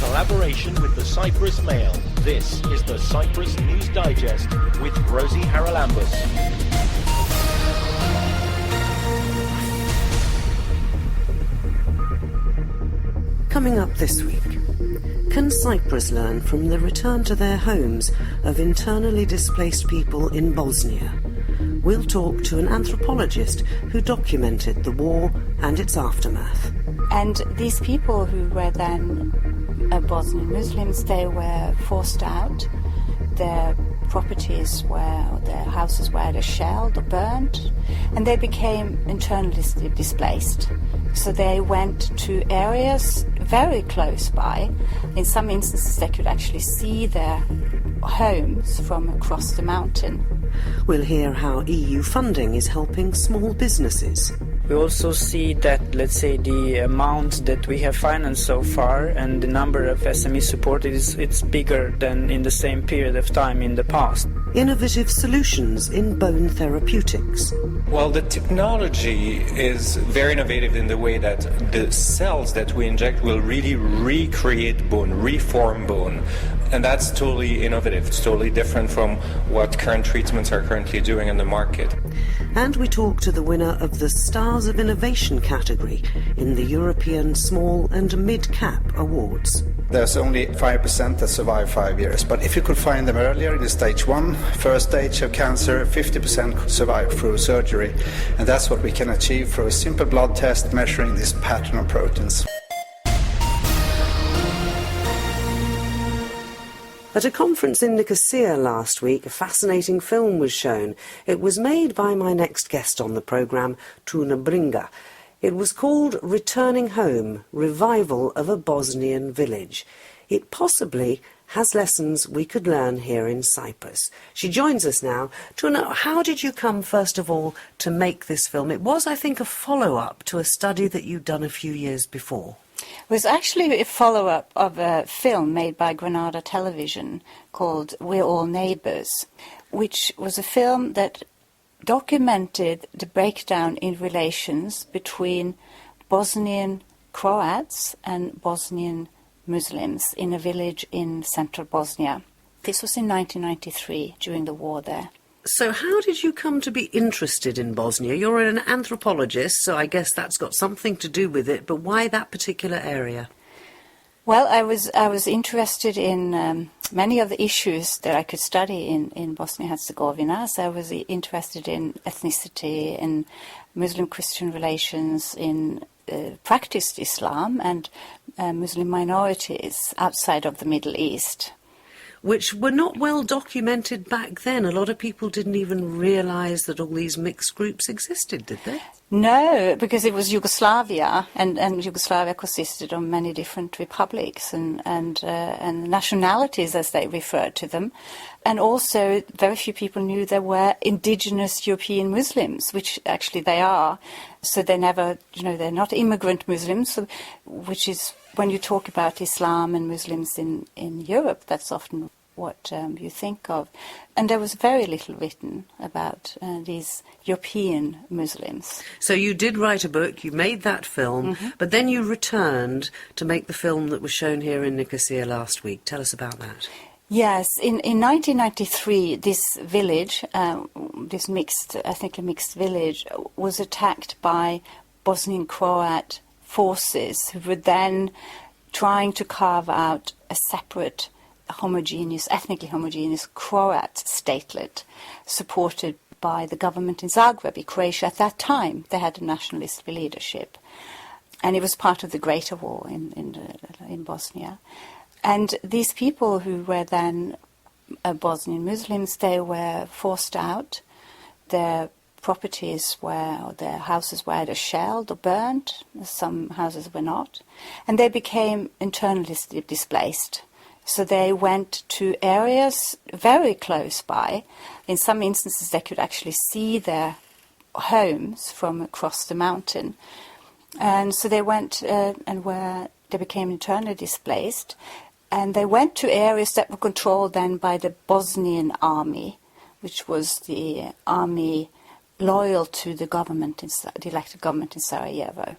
collaboration with the Cyprus Mail, this is the Cyprus News Digest with Rosie Charalambous. Coming up this week, can Cyprus learn from the return to their homes of internally displaced people in Bosnia? We'll talk to an anthropologist who documented the war and its aftermath. And these people who were then Bosnian Muslims, they were forced out. Their properties were, their houses were either shelled or burned, and they became internally displaced. So they went to areas very close by. In some instances, they could actually see their homes from across the mountain. We'll hear how EU funding is helping small businesses. We also see that, let's say, the amount that we have financed so far and the number of SME supported it's bigger than in the same period of time in the past. Innovative solutions in bone therapeutics. Well, the technology is very innovative in the way that the cells that we inject will really recreate bone, reform bone. And that's totally innovative. It's totally different from what current treatments are currently doing in the market. And we talk to the winner of the Stars of Innovation category in the European Small and Mid-Cap Awards. There's only 5% that survive 5 years, but if you could find them earlier in the stage 1, first stage of cancer, 50% survive through surgery. And that's what we can achieve through a simple blood test measuring this pattern of proteins. At a conference in Nicosia last week, a fascinating film was shown. It was made by my next guest on the programme, Tuna Bringa. It was called Returning Home, Revival of a Bosnian Village. It possibly has lessons we could learn here in Cyprus. She joins us now. Tuna, how did you come, first of all, to make this film? It was, I think, a follow-up to a study that you'd done a few years before. It was actually a follow-up of a film made by Granada Television called We're All Neighbours, which was a film that documented the breakdown in relations between Bosnian Croats and Bosnian Muslims in a village in central Bosnia. This was in 1993, during the war there. So how did you come to be interested in Bosnia? You're an anthropologist, so I guess that's got something to do with it, but why that particular area? Well, I was interested in many of the issues that I could study in Bosnia-Herzegovina. So I was interested in ethnicity, in Muslim-Christian relations, in practiced Islam and Muslim minorities outside of the Middle East. Which were not well documented back then. A lot of people didn't even realise that all these mixed groups existed, did they? No, because it was Yugoslavia, and Yugoslavia consisted of many different republics and nationalities, as they referred to them. And also, very few people knew there were indigenous European Muslims, which actually they are. So they never, they're not immigrant Muslims, which is, when you talk about Islam and Muslims in Europe, that's often what you think of. And there was very little written about these European Muslims. So you did write a book, you made that film, but then you returned to make the film that was shown here in Nicosia last week. Tell us about that. Yes, in 1993, this village, this mixed village, was attacked by Bosnian Croat forces who were then trying to carve out a separate ethnically homogeneous Croat statelet, supported by the government in Zagreb, in Croatia. At that time, they had a nationalist leadership, and it was part of the Greater War in Bosnia. And these people who were then Bosnian Muslims, they were forced out. Their properties or their houses were either shelled or burned. Some houses were not. And they became internally displaced. So they went to areas very close by. In some instances, they could actually see their homes from across the mountain. And so they went they became internally displaced. And they went to areas that were controlled then by the Bosnian army, which was the army loyal to the government, the elected government in Sarajevo.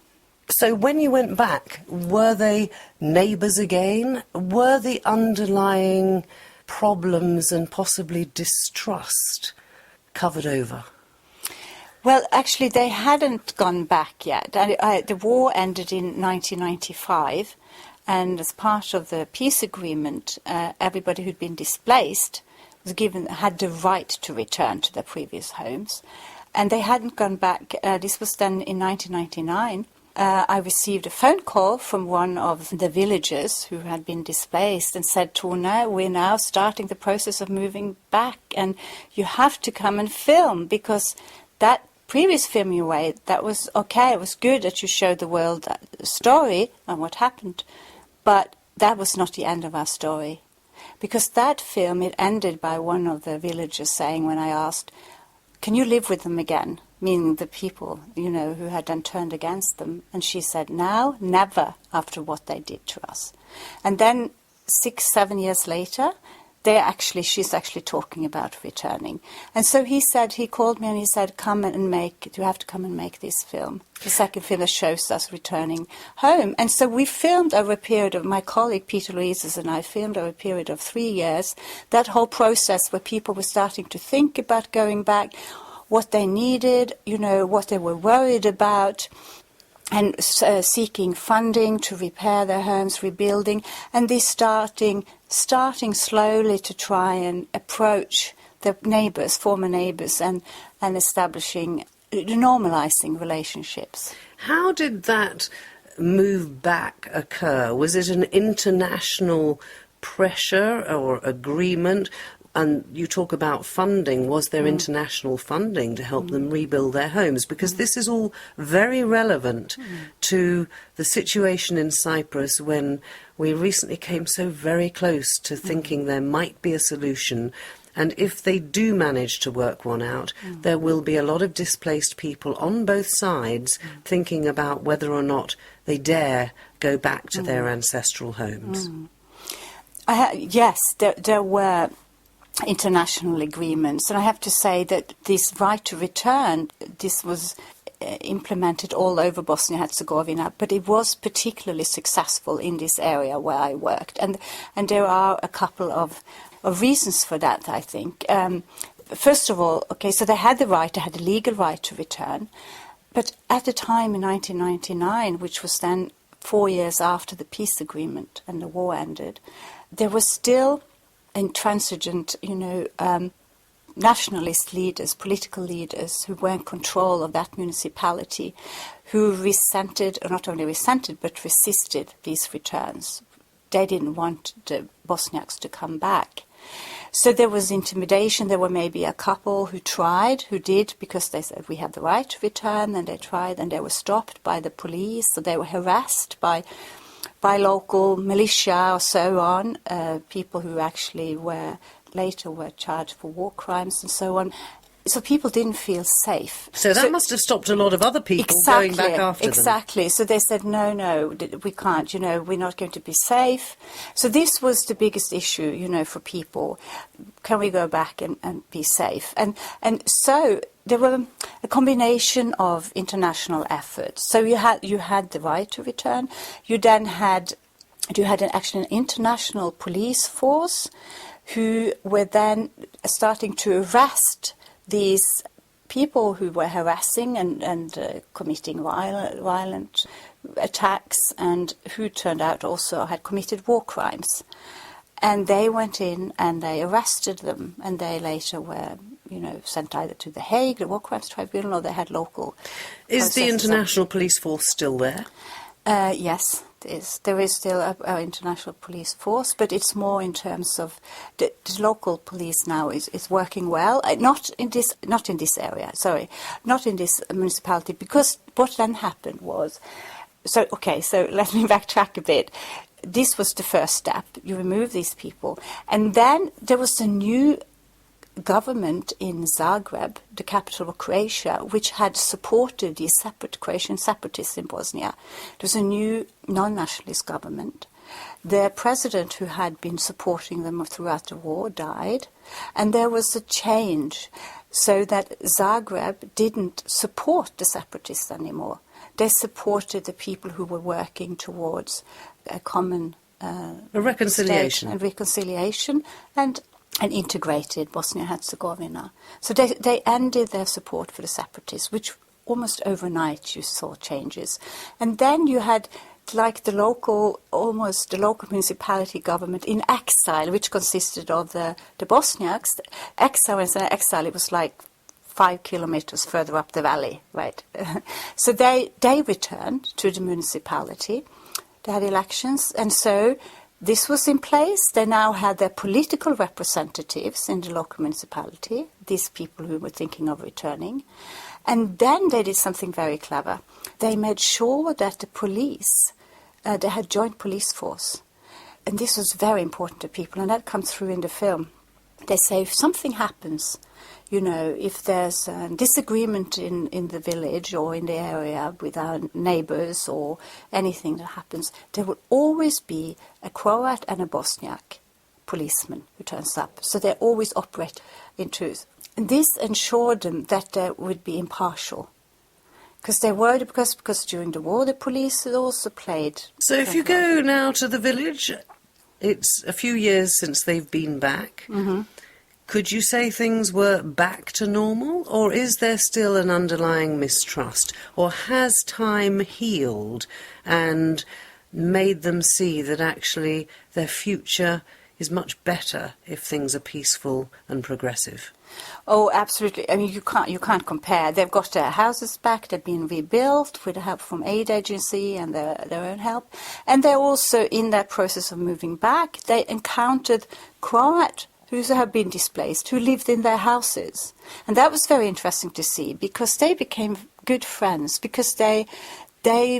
So when you went back, were they neighbours again? Were the underlying problems and possibly distrust covered over? Well, actually, they hadn't gone back yet. The war ended in 1995, and as part of the peace agreement, everybody who'd been displaced had the right to return to their previous homes. And they hadn't gone back. This was done in 1999. I received a phone call from one of the villagers who had been displaced and said, Torna, we're now starting the process of moving back, and you have to come and film, because that previous film you made, that was okay, it was good that you showed the world that story and what happened, but that was not the end of our story. Because that film, it ended by one of the villagers saying, when I asked, can you live with them again? Meaning the people, who had then turned against them. And she said, now, never, after what they did to us. And then 6-7 years later, she's actually talking about returning. And so he called me and he said, you have to come and make this film. The second film that shows us returning home. And so we filmed over a period of, my colleague Peter Louises and I filmed over a period of 3 years, that whole process where people were starting to think about going back, what they needed, what they were worried about, and seeking funding to repair their homes, rebuilding, and this starting slowly to try and approach the neighbours, former neighbours, and establishing, normalising relationships. How did that move back occur? Was it an international pressure or agreement? And you talk about funding. Was there international funding to help them rebuild their homes? Because this is all very relevant to the situation in Cyprus, when we recently came so very close to thinking there might be a solution. And if they do manage to work one out, there will be a lot of displaced people on both sides thinking about whether or not they dare go back to their ancestral homes. Yes, there were international agreements, and I have to say that this right to return, this was implemented all over Bosnia-Herzegovina, but it was particularly successful in this area where I worked, and there are a couple of reasons for that, I think. First of all, so they had the legal right to return, but at the time in 1999, which was then 4 years after the peace agreement and the war ended, there was still intransigent, nationalist leaders, political leaders who were in control of that municipality, who resented, or not only resented, but resisted these returns. They didn't want the Bosniaks to come back. So there was intimidation. There were maybe a couple who did, because they said, we have the right to return, and they tried, and they were stopped by the police, so they were harassed by local militia or so on, people who actually later were charged for war crimes and so on. So people didn't feel safe. So that must have stopped a lot of other people going back after them. Exactly. So they said, no, we can't, we're not going to be safe. So this was the biggest issue, for people. Can we go back and be safe? And so there were a combination of international efforts. So you had the right to return. You then had an international police force who were then starting to arrest these people who were harassing and committing violent attacks, and who turned out also had committed war crimes. And they went in and they arrested them, and they later were, sent either to The Hague, the War Crimes Tribunal, or they had local. Is the international police force still there? Yes, there is still an international police force, but it's more in terms of the local police now is working well. Not in this municipality, because what then happened was, so let me backtrack a bit. This was the first step. You remove these people, and then there was a new government in Zagreb, the capital of Croatia, which had supported the Croatian separatists in Bosnia. It was a new non-nationalist government. The president who had been supporting them throughout the war died, and there was a change so that Zagreb didn't support the separatists anymore. they supported the people who were working towards a common A reconciliation. state and reconciliation and integrated Bosnia-Herzegovina. So they ended their support for the separatists, which almost overnight you saw changes. And then you had like the local municipality government in exile, which consisted of the Bosniaks. Exile, it was like 5 kilometers further up the valley, right? So they returned to the municipality. They had elections, and so this was in place. They now had their political representatives in the local municipality, these people who were thinking of returning. And then they did something very clever. They made sure that the police, they had joint police force. And this was very important to people, and that comes through in the film. They say if something happens, if there's a disagreement in the village or in the area with our neighbours or anything that happens, there will always be a Croat and a Bosniak policeman who turns up. So they always operate in truth. And this ensured them that they would be impartial. Because they were, because during the war the police had also played. So if you go now to the village, it's a few years since they've been back. Mm-hmm. Could you say things were back to normal, or is there still an underlying mistrust? Or has time healed and made them see that actually their future is much better if things are peaceful and progressive? Oh, absolutely. I mean, you can't compare. They've got their houses back. They've been rebuilt with the help from aid agency and their own help. And they're also in that process of moving back. They encountered Croat who have been displaced, who lived in their houses. And that was very interesting to see, because they became good friends, because they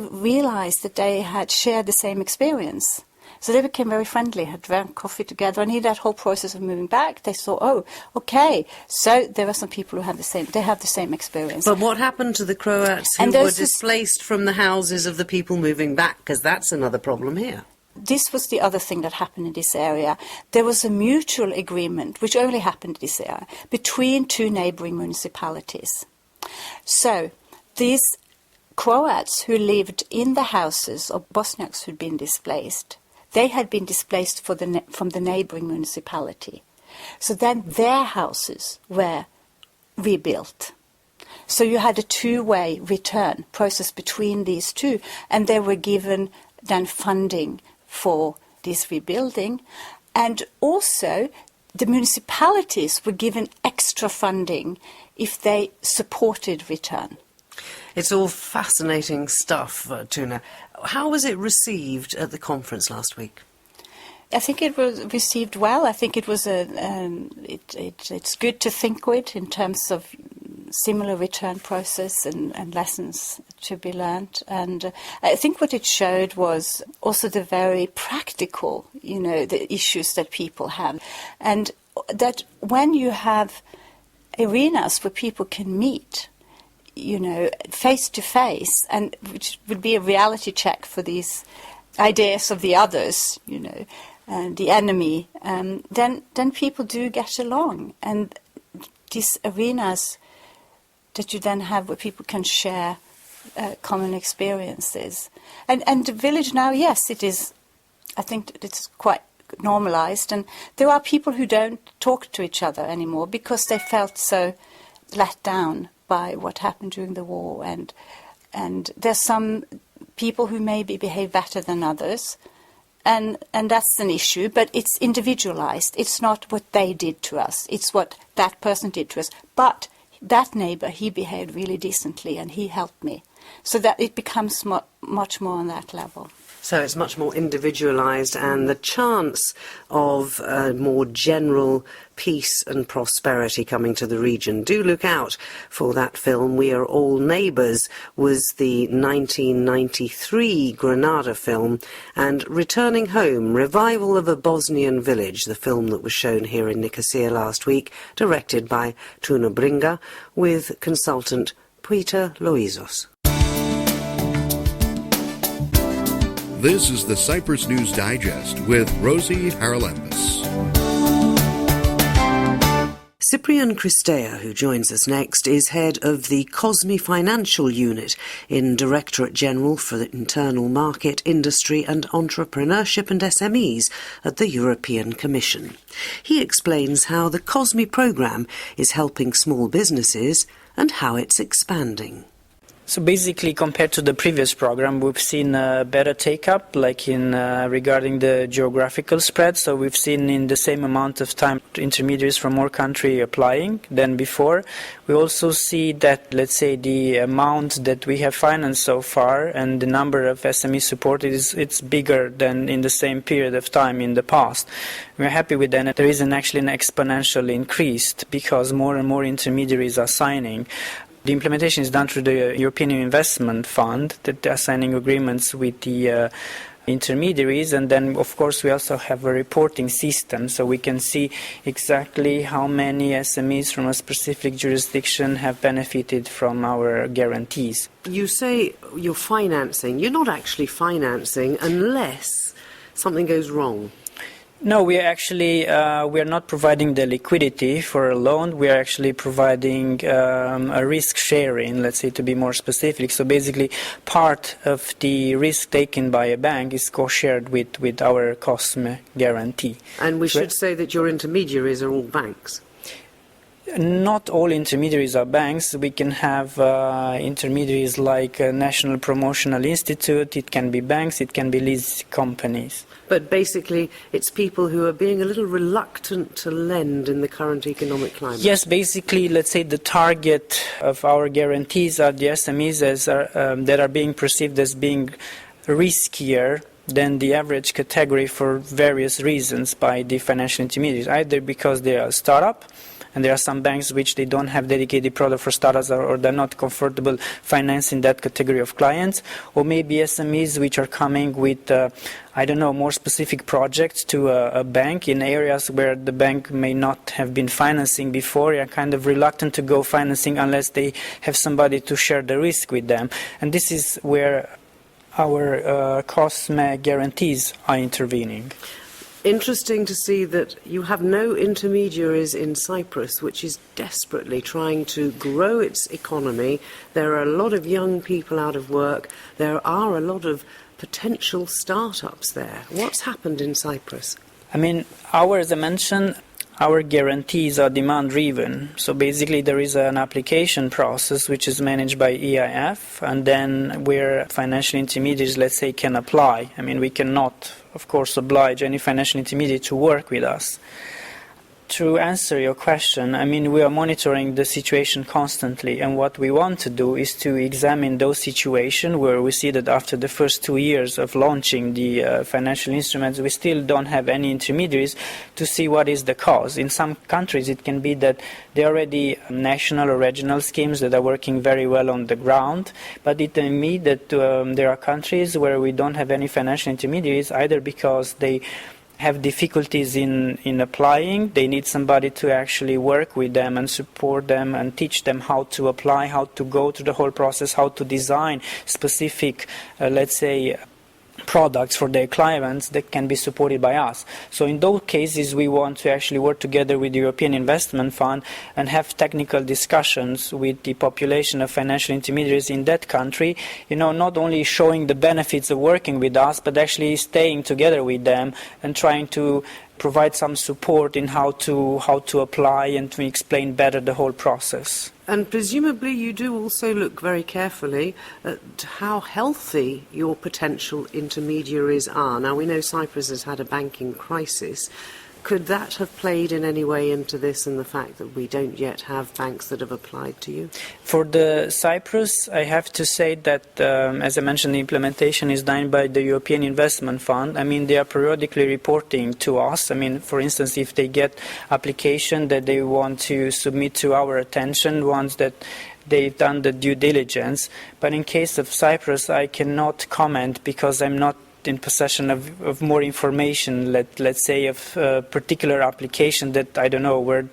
realized that they had shared the same experience. So they became very friendly, had drank coffee together, and in that whole process of moving back, they saw, oh, okay, so there are some people who have the same experience. But what happened to the Croats who were displaced from the houses of the people moving back? Because that's another problem here. This was the other thing that happened in this area. There was a mutual agreement, which only happened in this area, between two neighbouring municipalities. So these Croats who lived in the houses of Bosniaks who'd been displaced, they had been displaced from the neighbouring municipality. So then their houses were rebuilt. So you had a two-way return process between these two, and they were given then funding for this rebuilding. And also the municipalities were given extra funding if they supported return. It's all fascinating stuff, Tuna. How was it received at the conference last week? I think it was received well. I think it was it's good to think with in terms of similar return process and lessons to be learned. And I think what it showed was also the very practical, the issues that people have. And that when you have arenas where people can meet, face to face, and which would be a reality check for these ideas of the others, and the enemy, then people do get along. And these arenas that you then have where people can share common experiences. And the village now, yes, it is, I think it's quite normalised, and there are people who don't talk to each other anymore because they felt so let down by what happened during the war, and there's some people who maybe behave better than others, and that's an issue, but it's individualised. It's not what they did to us, it's what that person did to us. But that neighbour, he behaved really decently and he helped me. So that it becomes much more on that level. So it's much more individualised, and the chance of more general peace and prosperity coming to the region. Do look out for that film. We Are All Neighbours was the 1993 Granada film, and Returning Home, Revival of a Bosnian Village, the film that was shown here in Nicosia last week, directed by Tuna Bringa, with consultant Peter Loizos. This is the Cyprus News Digest with Rosie Charalambous. Cyprian Christea, who joins us next, is head of the COSME Financial Unit in Directorate General for the Internal Market, Industry and Entrepreneurship and SMEs at the European Commission. He explains how the COSME programme is helping small businesses and how it's expanding. So basically, compared to the previous program, we've seen a better take-up, like in regarding the geographical spread. So we've seen in the same amount of time intermediaries from more country applying than before. We also see that, let's say, the amount that we have financed so far and the number of SMEs supported it's bigger than in the same period of time in the past. We're happy with that. There is actually an exponential increase because more and more intermediaries are signing. The implementation is done through the European Investment Fund that are signing agreements with the intermediaries, and then of course we also have a reporting system so we can see exactly how many SMEs from a specific jurisdiction have benefited from our guarantees. You say you're financing. You're not actually financing unless something goes wrong. No, we are actually we are not providing the liquidity for a loan. We are actually providing a risk sharing, let's say, to be more specific. So basically, part of the risk taken by a bank is co-shared with our COSME guarantee. And we should say that your intermediaries are all banks. Not all intermediaries are banks. We can have intermediaries like National Promotional Institute. It can be banks, it can be lease companies. But basically, it's people who are being a little reluctant to lend in the current economic climate. Yes, basically, let's say the target of our guarantees are the SMEs that are being perceived as being riskier than the average category for various reasons by the financial intermediaries, either because they are a startup, and there are some banks which they don't have dedicated product for startups or they're not comfortable financing that category of clients, or maybe SMEs which are coming with, more specific projects to a bank in areas where the bank may not have been financing before. They are kind of reluctant to go financing unless they have somebody to share the risk with them. And this is where our COSME guarantees are intervening. Interesting to see that you have no intermediaries in Cyprus, which is desperately trying to grow its economy. There are a lot of young people out of work. There are a lot of potential startups there. What's happened in Cyprus? As I mentioned, our guarantees are demand-driven. So basically there is an application process which is managed by EIF, and then where financial intermediaries, let's say, can apply. We cannot, of course, oblige any financial intermediary to work with us. To answer your question, we are monitoring the situation constantly, and what we want to do is to examine those situations where we see that after the first 2 years of launching the financial instruments, we still don't have any intermediaries, to see what is the cause. In some countries, it can be that there are already national or regional schemes that are working very well on the ground, but it may be that there are countries where we don't have any financial intermediaries, either because they have difficulties in applying. They need somebody to actually work with them and support them and teach them how to apply, how to go through the whole process, how to design specific, products for their clients that can be supported by us. So in those cases, we want to actually work together with the European Investment Fund and have technical discussions with the population of financial intermediaries in that country, not only showing the benefits of working with us, but actually staying together with them and trying to provide some support in how to apply and to explain better the whole process. And presumably you do also look very carefully at how healthy your potential intermediaries are. Now, we know Cyprus has had a banking crisis. Could that have played in any way into this and the fact that we don't yet have banks that have applied to you? For the Cyprus, I have to say that, as I mentioned, the implementation is done by the European Investment Fund. They are periodically reporting to us. For instance, if they get application that they want to submit to our attention, ones that they've done the due diligence. But in case of Cyprus, I cannot comment because I'm not in possession of more information, let's say, of a particular application that, were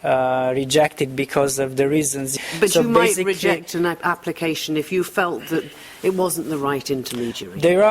rejected because of the reasons. But so you might reject an application if you felt that it wasn't the right intermediary. There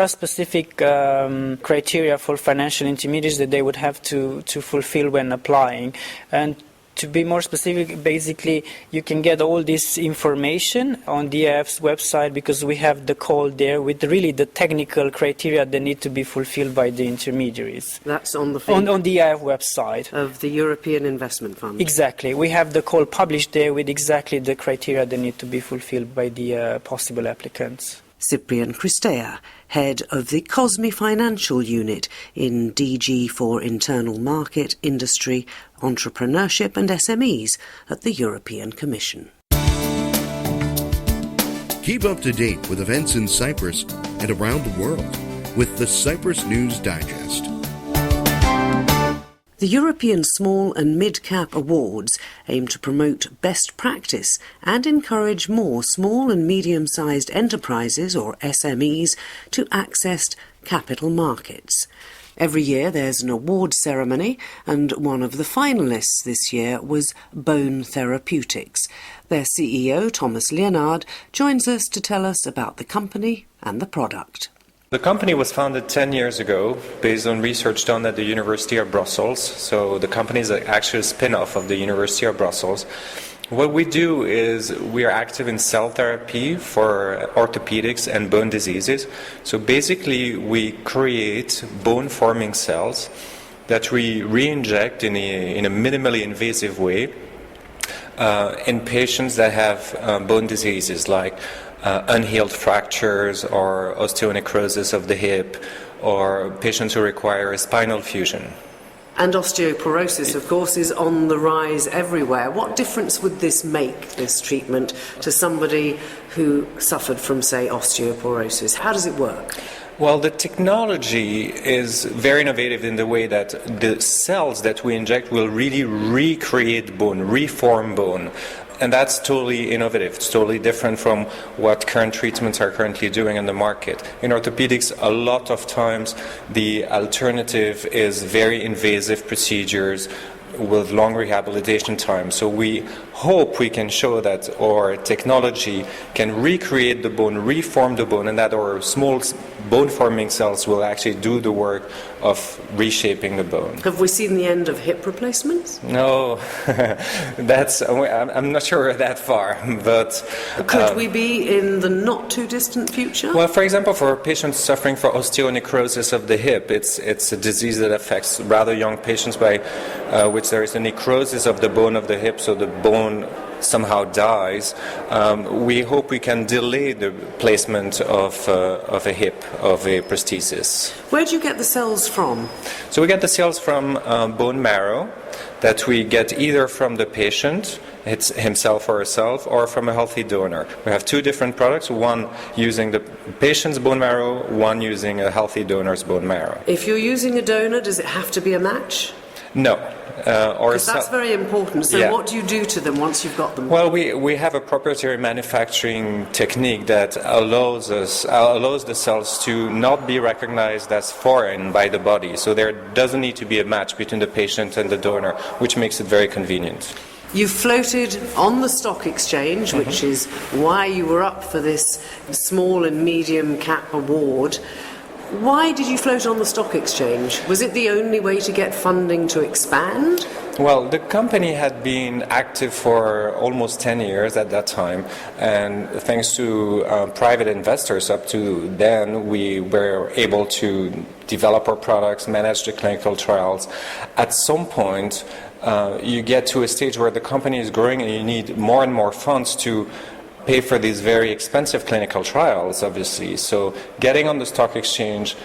are specific criteria for financial intermediaries that they would have to fulfill when applying. And To be more specific, basically, you can get all this information on the EIF's website because we have the code there with really the technical criteria that need to be fulfilled by the intermediaries. That's on the on the EIF website. Of the European Investment Fund. Exactly. We have the call published there with exactly the criteria that need to be fulfilled by the possible applicants. Cyprian Christea, head of the COSME Financial Unit in DG for Internal Market, Industry, Entrepreneurship and SMEs at the European Commission. Keep up to date with events in Cyprus and around the world with the Cyprus News Digest. The European Small and Mid-Cap Awards aim to promote best practice and encourage more small and medium-sized enterprises, or SMEs, to access capital markets. Every year there's an award ceremony, and one of the finalists this year was Bone Therapeutics. Their CEO, Thomas Leonard, joins us to tell us about the company and the product. The company was founded 10 years ago based on research done at the University of Brussels. So the company is actually a spin-off of the University of Brussels. What we do is we are active in cell therapy for orthopedics and bone diseases. So basically we create bone-forming cells that we re-inject in a minimally invasive way in patients that have bone diseases like unhealed fractures or osteonecrosis of the hip, or patients who require a spinal fusion. And osteoporosis, of course, is on the rise everywhere. What difference would this make, this treatment, to somebody who suffered from, say, osteoporosis? How does it work? Well, the technology is very innovative in the way that the cells that we inject will really recreate bone, reform bone. And that's totally innovative. It's totally different from what current treatments are currently doing in the market. In orthopedics, a lot of times the alternative is very invasive procedures with long rehabilitation time. So we hope we can show that our technology can recreate the bone, reform the bone, and that our small bone-forming cells will actually do the work of reshaping the bone. Have we seen the end of hip replacements? No, I'm not sure that far, but... Could we be in the not-too-distant future? Well, for example, for patients suffering from osteonecrosis of the hip, it's a disease that affects rather young patients by which there is a necrosis of the bone of the hip, so the bone somehow dies. We hope we can delay the placement of a hip, of a prosthesis. Where do you get the cells from? So we get the cells from bone marrow that we get either from the patient himself or herself, or from a healthy donor. We have two different products, one using the patient's bone marrow, one using a healthy donor's bone marrow. If you're using a donor, does it have to be a match? No. Because that's very important. So yeah. What do you do to them once you've got them? Well, we have a proprietary manufacturing technique that allows the cells to not be recognized as foreign by the body. So there doesn't need to be a match between the patient and the donor, which makes it very convenient. You floated on the stock exchange, which is why you were up for this small and medium cap award. Why did you float on the stock exchange? Was it the only way to get funding to expand? Well, the company had been active for almost 10 years at that time, and thanks to private investors up to then, we were able to develop our products, manage the clinical trials. At some point, you get to a stage where the company is growing and you need more and more funds to pay for these very expensive clinical trials, obviously. So getting on the stock exchange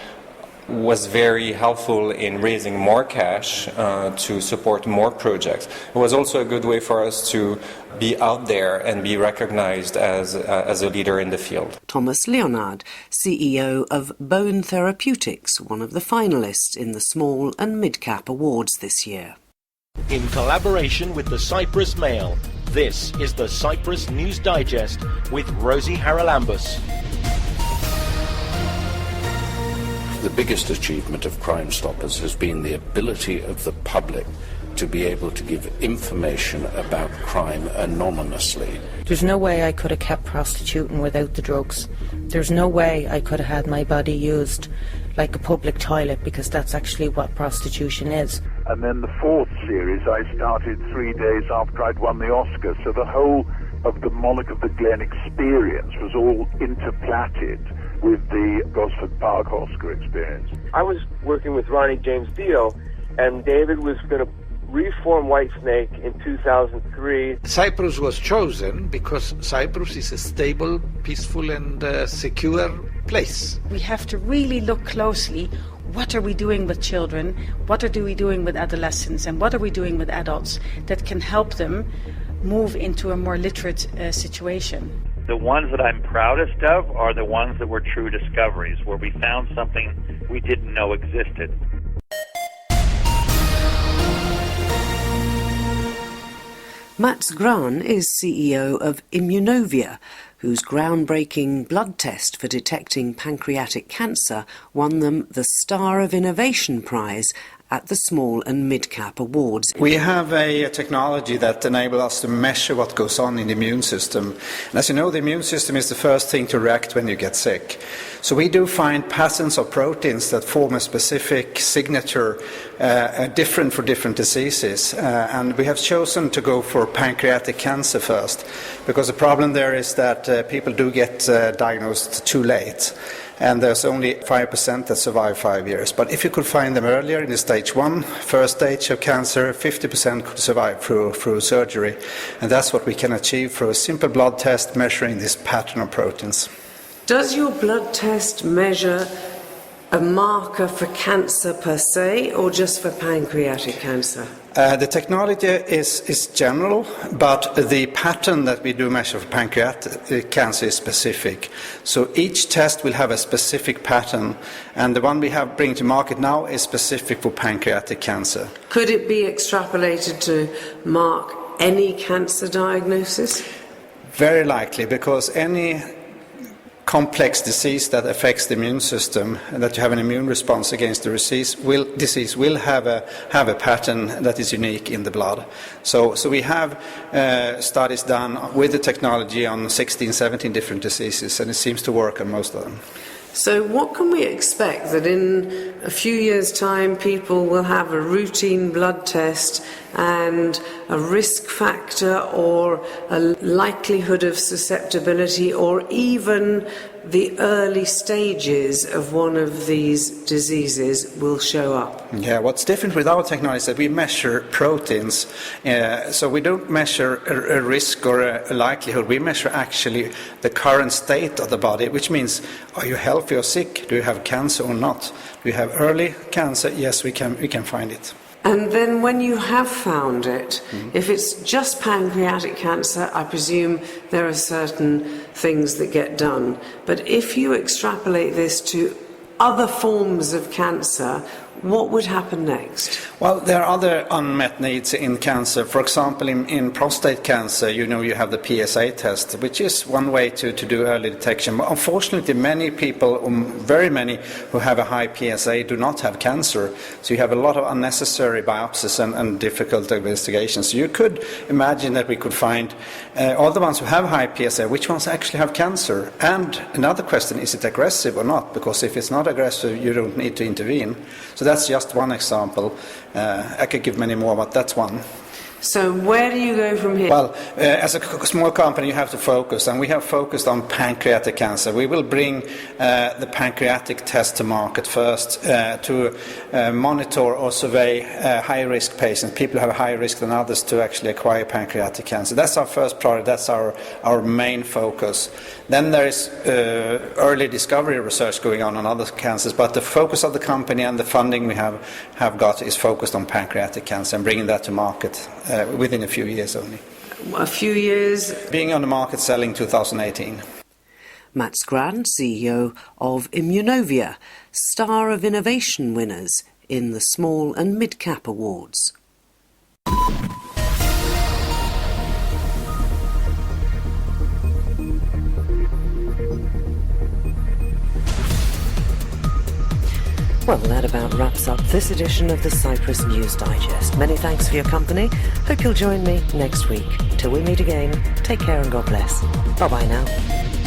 was very helpful in raising more cash to support more projects. It was also a good way for us to be out there and be recognized as a leader in the field. Thomas Leonard, CEO of Bone Therapeutics, one of the finalists in the Small and Mid-Cap Awards this year. In collaboration with the Cyprus Mail, this is the Cyprus News Digest with Rosie Charalambous. The biggest achievement of Crime Stoppers has been the ability of the public to be able to give information about crime anonymously. There's no way I could have kept prostituting without the drugs. There's no way I could have had my body used like a public toilet, because that's actually what prostitution is. And then the fourth series series I started 3 days after I'd won the Oscar, so the whole of the Monarch of the Glen experience was all interplatted with the Gosford Park Oscar experience. I was working with Ronnie James Dio, and David was going to reform Whitesnake in 2003. Cyprus was chosen because Cyprus is a stable, peaceful and secure place. We have to really look closely. What are we doing with children? What are we doing with adolescents? And what are we doing with adults that can help them move into a more literate situation? The ones that I'm proudest of are the ones that were true discoveries, where we found something we didn't know existed. Mats Gran is CEO of Immunovia, whose groundbreaking blood test for detecting pancreatic cancer won them the Star of Innovation Prize at the Small and Mid-Cap Awards. We have a technology that enables us to measure what goes on in the immune system. And as you know, the immune system is the first thing to react when you get sick. So we do find patterns of proteins that form a specific signature, different for different diseases. And we have chosen to go for pancreatic cancer first, because the problem there is that people do get diagnosed too late. And there's only 5% that survive 5 years. But if you could find them earlier in the stage 1, first stage of cancer, 50% could survive through surgery. And that's what we can achieve through a simple blood test measuring this pattern of proteins. Does your blood test measure a marker for cancer per se, or just for pancreatic cancer? The technology is general, but the pattern that we do measure for pancreatic cancer is specific. So each test will have a specific pattern, and the one we have bring to market now is specific for pancreatic cancer. Could it be extrapolated to mark any cancer diagnosis? Very likely, because any complex disease that affects the immune system, and that you have an immune response against the disease will have a pattern that is unique in the blood. So we have studies done with the technology on 16, 17 different diseases, and it seems to work on most of them. So what can we expect? That in a few years' time people will have a routine blood test and a risk factor or a likelihood of susceptibility or even the early stages of one of these diseases will show up? Yeah, what's different with our technology is that we measure proteins. So we don't measure a risk or a likelihood. We measure actually the current state of the body, which means, are you healthy or sick? Do you have cancer or not? Do you have early cancer? Yes, we can find it. And then when you have found it, if it's just pancreatic cancer, I presume there are certain things that get done. But if you extrapolate this to other forms of cancer, what would happen next? Well, there are other unmet needs in cancer. For example, in prostate cancer, you have the PSA test, which is one way to do early detection. But unfortunately, many people, very many, who have a high PSA do not have cancer. So you have a lot of unnecessary biopsies and difficult investigations. So you could imagine that we could find all the ones who have high PSA, which ones actually have cancer. And another question, is it aggressive or not? Because if it's not aggressive, you don't need to intervene. So that's just one example. I could give many more, but that's one. So where do you go from here? Well, as a small company, you have to focus, and we have focused on pancreatic cancer. We will bring the pancreatic test to market first to monitor or survey high-risk patients, people who have a higher risk than others to actually acquire pancreatic cancer. That's our first priority. That's our main focus. Then there is early discovery research going on other cancers, but the focus of the company and the funding we have got is focused on pancreatic cancer and bringing that to market within a few years only. A few years? Being on the market selling 2018. Mats Gran, CEO of Immunovia, Star of Innovation winners in the Small and Mid-Cap Awards. Well, that about wraps up this edition of the Cyprus News Digest. Many thanks for your company. Hope you'll join me next week. Till we meet again, take care and God bless. Bye-bye now.